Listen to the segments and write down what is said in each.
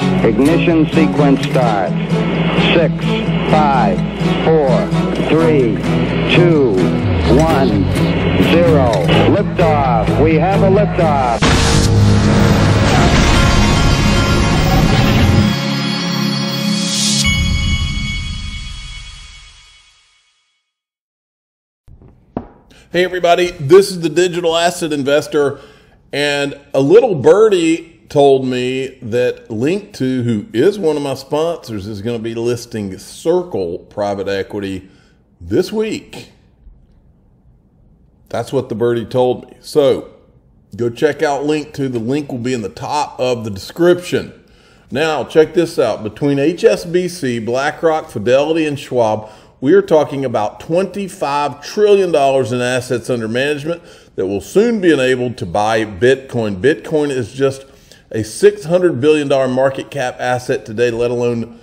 Ignition sequence start. 6, 5, 4, 3, 2, 1, 0. Liftoff. We have a liftoff. Hey everybody, this is the Digital Asset Investor, and a little birdie told me that Link2, who is one of my sponsors, is going to be listing Circle private equity this week. That's what the birdie told me. So go check out Link2. The link will be in the top of the description. Now check this out. Between HSBC, BlackRock, Fidelity, and Schwab, we are talking about $25 trillion in assets under management that will soon be enabled to buy Bitcoin. Bitcoin is just a $600 billion market cap asset today, let alone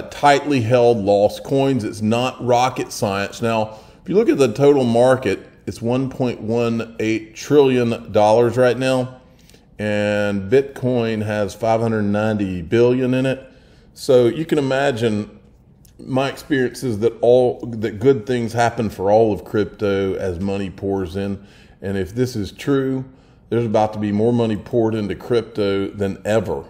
tightly held lost coins. It's not rocket science. Now, if you look at the total market, it's $1.18 trillion right now, and Bitcoin has 590 billion in it. So you can imagine my experience is that good things happen for all of crypto as money pours in. And if this is true, there's about to be more money poured into crypto than ever.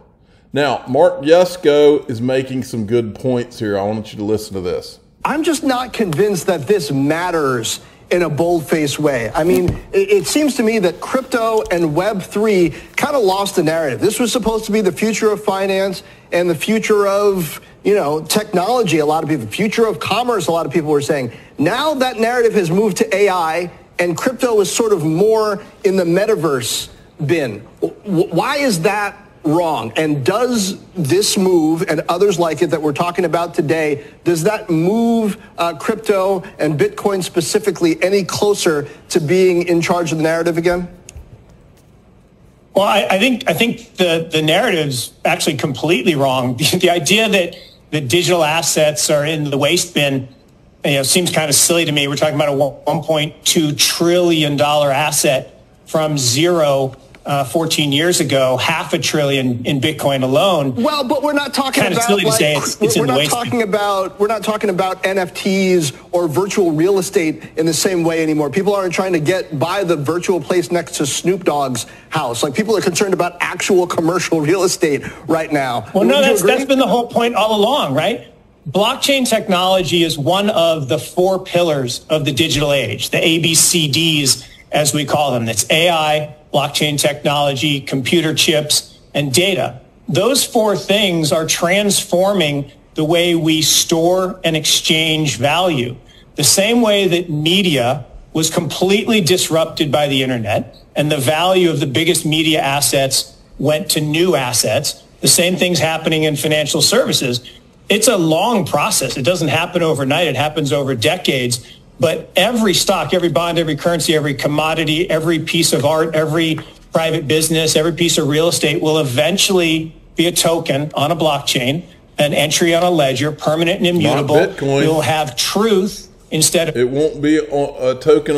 Now, Mark Yusko is making some good points here. I want you to listen to this. I'm just not convinced that this matters in a bold-faced way. I mean, it seems to me that crypto and Web3 kind of lost the narrative. This was supposed to be the future of finance and the future of, you know, technology. A lot of people, future of commerce, a lot of people were saying. Now that narrative has moved to AI, and crypto is sort of more in the metaverse bin. Why is that wrong? And does this move and others like it that we're talking about today, does that move crypto and Bitcoin specifically any closer to being in charge of the narrative again? Well, I think the narrative's actually completely wrong. The idea that the digital assets are in the waste bin, seems kind of silly to me. We're talking about a $1.2 trillion asset from zero 14 years ago, $500 billion in Bitcoin alone. Well, but we're not talking kind about of silly to say it's in the waste. We're not talking about NFTs or virtual real estate in the same way anymore. People aren't trying to buy the virtual place next to Snoop Dogg's house. Like, people are concerned about actual commercial real estate right now. Well, no, that's been the whole point all along, right? Blockchain technology is one of the 4 pillars of the digital age, the ABCDs, as we call them. That's AI, blockchain technology, computer chips, and data. Those 4 things are transforming the way we store and exchange value. The same way that media was completely disrupted by the internet and the value of the biggest media assets went to new assets, the same thing's happening in financial services. It's a long process. It doesn't happen overnight. It happens over decades. But every stock, every bond, every currency, every commodity, every piece of art, every private business, every piece of real estate will eventually be a token on a blockchain, an entry on a ledger, permanent and immutable. Not Bitcoin. It will have truth instead of... It won't be a token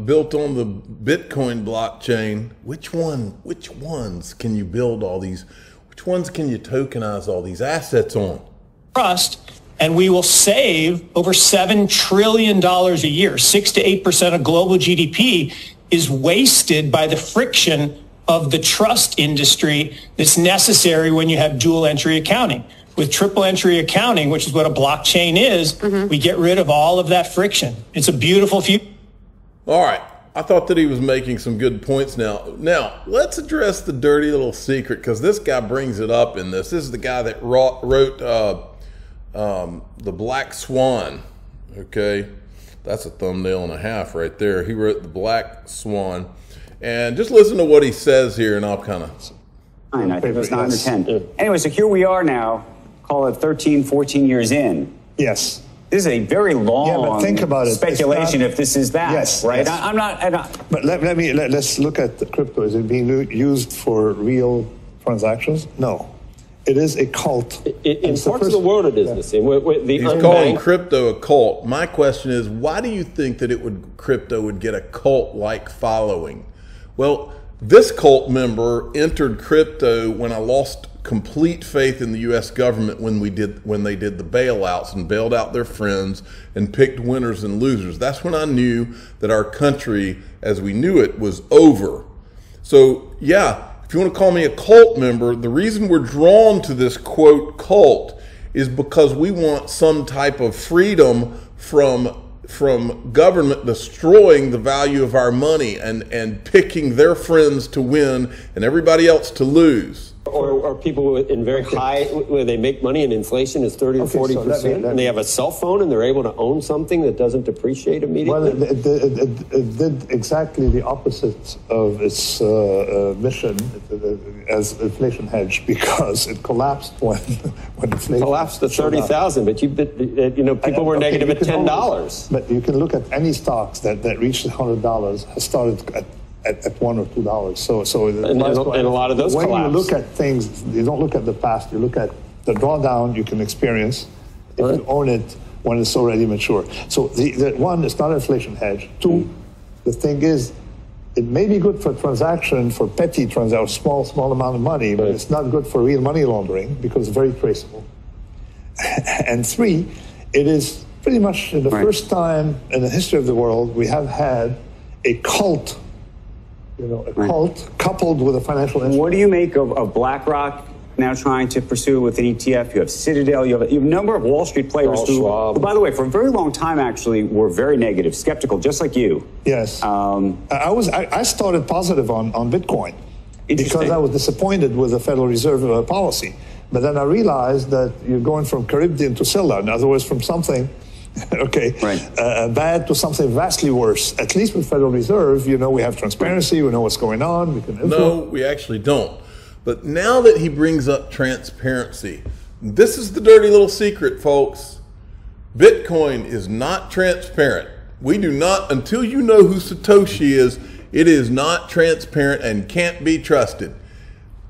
built on the Bitcoin blockchain. Which ones can you build all these? Which ones can you tokenize all these assets on? Trust. And we will save over $7 trillion a year. 6 to 8% of global GDP is wasted by the friction of the trust industry that's necessary when you have dual entry accounting. With triple entry accounting, which is what a blockchain is, we get rid of all of that friction. It's a beautiful future. All right. I thought that he was making some good points now. Now, let's address the dirty little secret, because this guy brings it up in this. This is the guy that wrote The Black Swan. Okay, that's a thumbnail and a half right there. He wrote The Black Swan. And just listen to what he says here, and I'll kind of... I think it was 9 or 10. Anyway, so here we are now, call it 13, 14 years in. Yes. This is a very long but think about it. speculation if this is that, yes, right? Yes. I'm not... But let's look at the crypto. Is it being used for real transactions? No. It is a cult. In parts of the world it is the same. He's calling crypto a cult. My question is, why do you think that crypto would get a cult-like following? Well, this cult member entered crypto when I lost complete faith in the U.S. government when they did the bailouts and bailed out their friends and picked winners and losers. That's when I knew that our country, as we knew it, was over. So yeah, if you want to call me a cult member, the reason we're drawn to this quote cult is because we want some type of freedom from government destroying the value of our money and picking their friends to win and everybody else to lose. Or people in very high, where they make money and inflation is 30 or 40%, and they have a cell phone and they're able to own something that doesn't depreciate immediately? Well, it did exactly the opposite of its mission as inflation hedge, because it collapsed when inflation collapsed to 30,000, but people were negative at $10. But you can look at any stocks that reached $100 has started at $1 or $2. So and a lot of those when collapse. you look at things, you don't look at the past, you look at the drawdown you can experience if you own it when it's already mature. So the one, it's not an inflation hedge. Two, the thing is, it may be good for transaction, for petty transaction, small amount of money, but it's not good for real money laundering because it's very traceable. And three, it is pretty much the first time in the history of the world we have had a cult, cult coupled with a financial instrument. What do you make of BlackRock now trying to pursue with an ETF? You have Citadel, you have a number of Wall Street players who, by the way, for a very long time actually were very negative, skeptical, just like you. Yes. I started positive on Bitcoin because I was disappointed with the Federal Reserve policy. But then I realized that you're going from Caribbean to Scylla, in other words, from something bad to something vastly worse. At least with Federal Reserve, we have transparency, we know what's going on, we can influence. No, we actually don't. But now that he brings up transparency, this is the dirty little secret, folks. Bitcoin is not transparent. We do not, until you know who Satoshi is, it is not transparent and can't be trusted.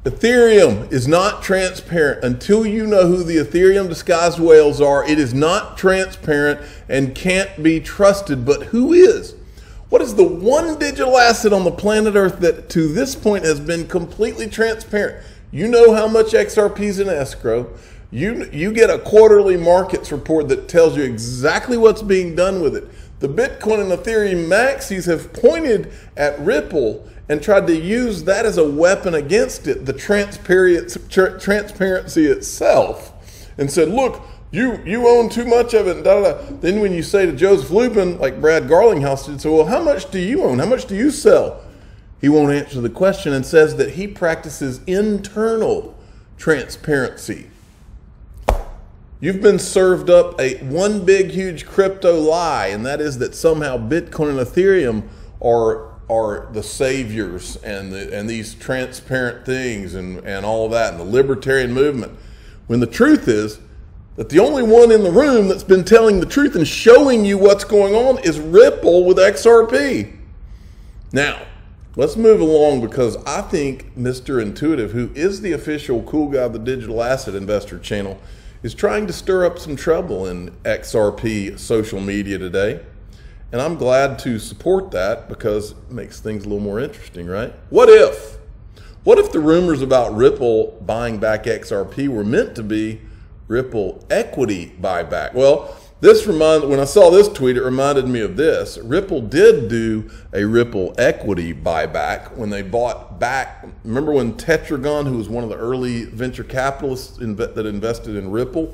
Ethereum is not transparent. Until you know who the Ethereum disguised whales are, it is not transparent and can't be trusted. But who is? What is the one digital asset on the planet Earth that to this point has been completely transparent? You know how much XRP is in escrow. You get a quarterly markets report that tells you exactly what's being done with it. The Bitcoin and Ethereum maxis have pointed at Ripple and tried to use that as a weapon against it, the transparency itself, and said, look, you own too much of it, and Then when you say to Joseph Lubin, like Brad Garlinghouse did, so, well, how much do you own? How much do you sell? He won't answer the question and says that he practices internal transparency. You've been served up one big, huge crypto lie, and that is that somehow Bitcoin and Ethereum are the saviors and these transparent things and all of that, and the libertarian movement, when the truth is that the only one in the room that's been telling the truth and showing you what's going on is Ripple with XRP. Now, let's move along, because I think Mr. Intuitive, who is the official cool guy of the Digital Asset Investor channel, is trying to stir up some trouble in XRP social media today. And I'm glad to support that because it makes things a little more interesting, right? What if the rumors about Ripple buying back XRP were meant to be Ripple equity buyback? Well, when I saw this tweet, it reminded me of this. Ripple did do a Ripple equity buyback when they bought back. Remember when Tetragon, who was one of the early venture capitalists that invested in Ripple,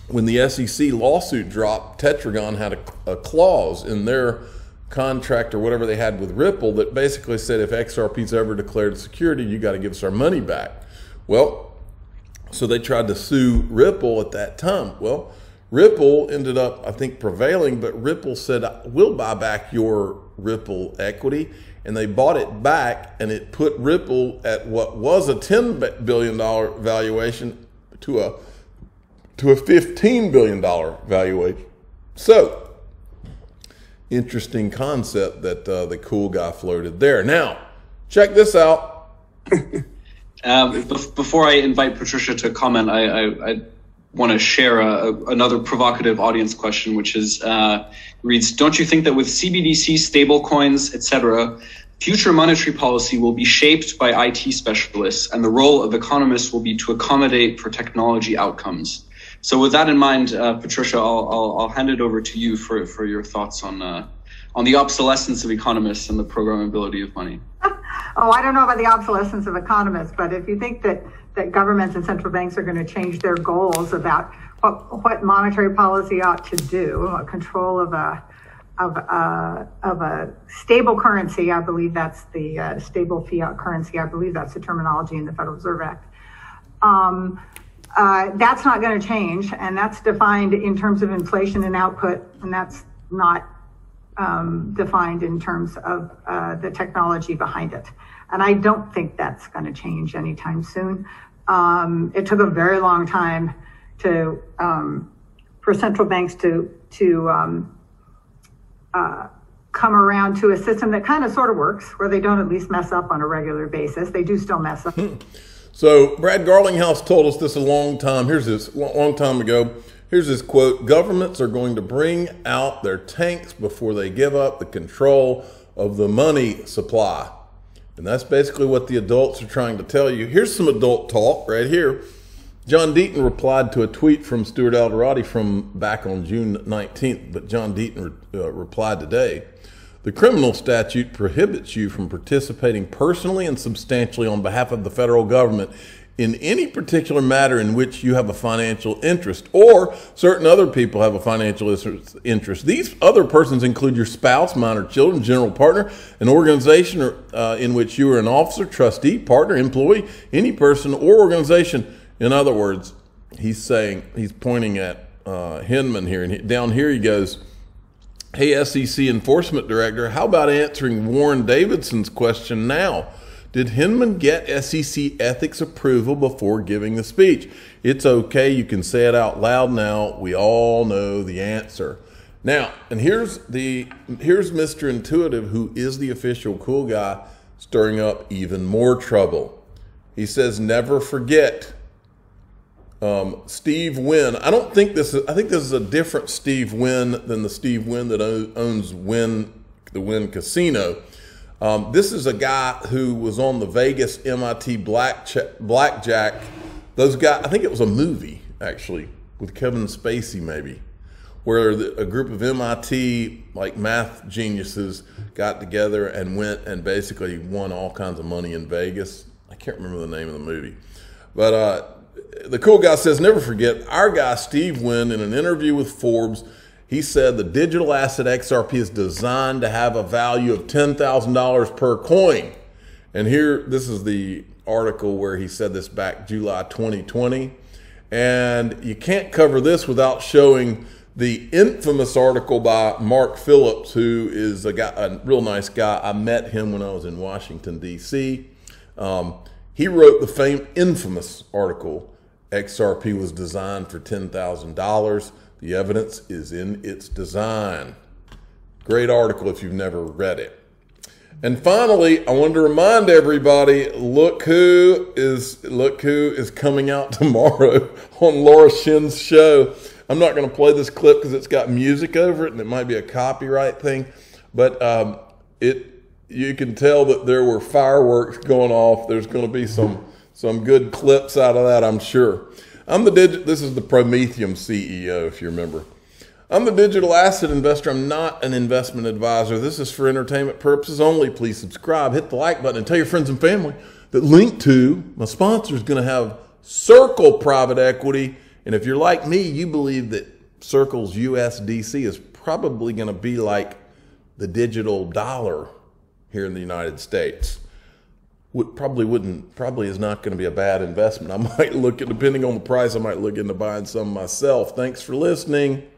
when the SEC lawsuit dropped, Tetragon had a clause in their contract or whatever they had with Ripple that basically said if XRP's ever declared a security, you got to give us our money back. Well, so they tried to sue Ripple at that time. Well, Ripple ended up, I think, prevailing, but Ripple said, we'll buy back your Ripple equity. And they bought it back, and it put Ripple at what was a $10 billion valuation to a $15 billion valuation. So, interesting concept that the cool guy floated there. Now, check this out. Before I invite Patricia to comment, I want to share another provocative audience question, which is reads: don't you think that with CBDC, stable coins, etc., Future monetary policy will be shaped by IT specialists, and the role of economists will be to accommodate for technology outcomes. So with that in mind, Patricia, I'll hand it over to you for your thoughts on the obsolescence of economists and the programmability of money. Oh, I don't know about the obsolescence of economists, but if you think that governments and central banks are going to change their goals about what monetary policy ought to do, control of a stable currency, I believe that's the stable fiat currency. I believe that's the terminology in the Federal Reserve Act. That's not going to change, and that's defined in terms of inflation and output, and that's not defined in terms of the technology behind it. And I don't think that's going to change anytime soon. It took a very long time for central banks to come around to a system that kind of sort of works, where they don't at least mess up on a regular basis. They do still mess up. So Brad Garlinghouse told us this a long time. Here's this long time ago. Here's this quote: governments are going to bring out their tanks before they give up the control of the money supply. And that's basically what the adults are trying to tell you. Here's some adult talk right here. John Deaton replied to a tweet from Stuart Alderati from back on June 19th, but John Deaton replied today. The criminal statute prohibits you from participating personally and substantially on behalf of the federal government in any particular matter in which you have a financial interest or certain other people have a financial interest. These other persons include your spouse, minor children, general partner, an organization in which you are an officer, trustee, partner, employee, any person or organization. In other words, he's pointing at Hinman here, and down here he goes, hey, SEC Enforcement Director, how about answering Warren Davidson's question now? Did Hinman get SEC ethics approval before giving the speech? It's okay. You can say it out loud now. We all know the answer. Now, and here's Mr. Intuitive, who is the official cool guy, stirring up even more trouble. He says, never forget Steve Wynn. I think this is a different Steve Wynn than the Steve Wynn that owns the Wynn Casino. This is a guy who was on the Vegas MIT blackjack. Those guys, I think it was a movie actually with Kevin Spacey maybe, where a group of MIT like math geniuses got together and went and basically won all kinds of money in Vegas. I can't remember the name of the movie, but the cool guy says, never forget our guy Steve Wynn in an interview with Forbes. He said the digital asset XRP is designed to have a value of $10,000 per coin. And here, this is the article where he said this back July 2020. And you can't cover this without showing the infamous article by Mark Phillips, who is a real nice guy. I met him when I was in Washington, D.C. He wrote the infamous article, XRP was designed for $10,000. The evidence is in its design. Great article if you've never read it. And finally, I wanted to remind everybody, look who is coming out tomorrow on Laura Shin's show. I'm not going to play this clip because it's got music over it and it might be a copyright thing, but you can tell that there were fireworks going off. There's going to be some good clips out of that, I'm sure. This is the Prometheum CEO, if you remember. I'm the digital asset investor. I'm not an investment advisor. This is for entertainment purposes only. Please subscribe, hit the like button, and tell your friends and family that link to my sponsor is going to have Circle Private Equity. And if you're like me, you believe that Circle's USDC is probably going to be like the digital dollar here in the United States. Probably is not going to be a bad investment. I might look at, depending on the price, I might look into buying some myself. Thanks for listening.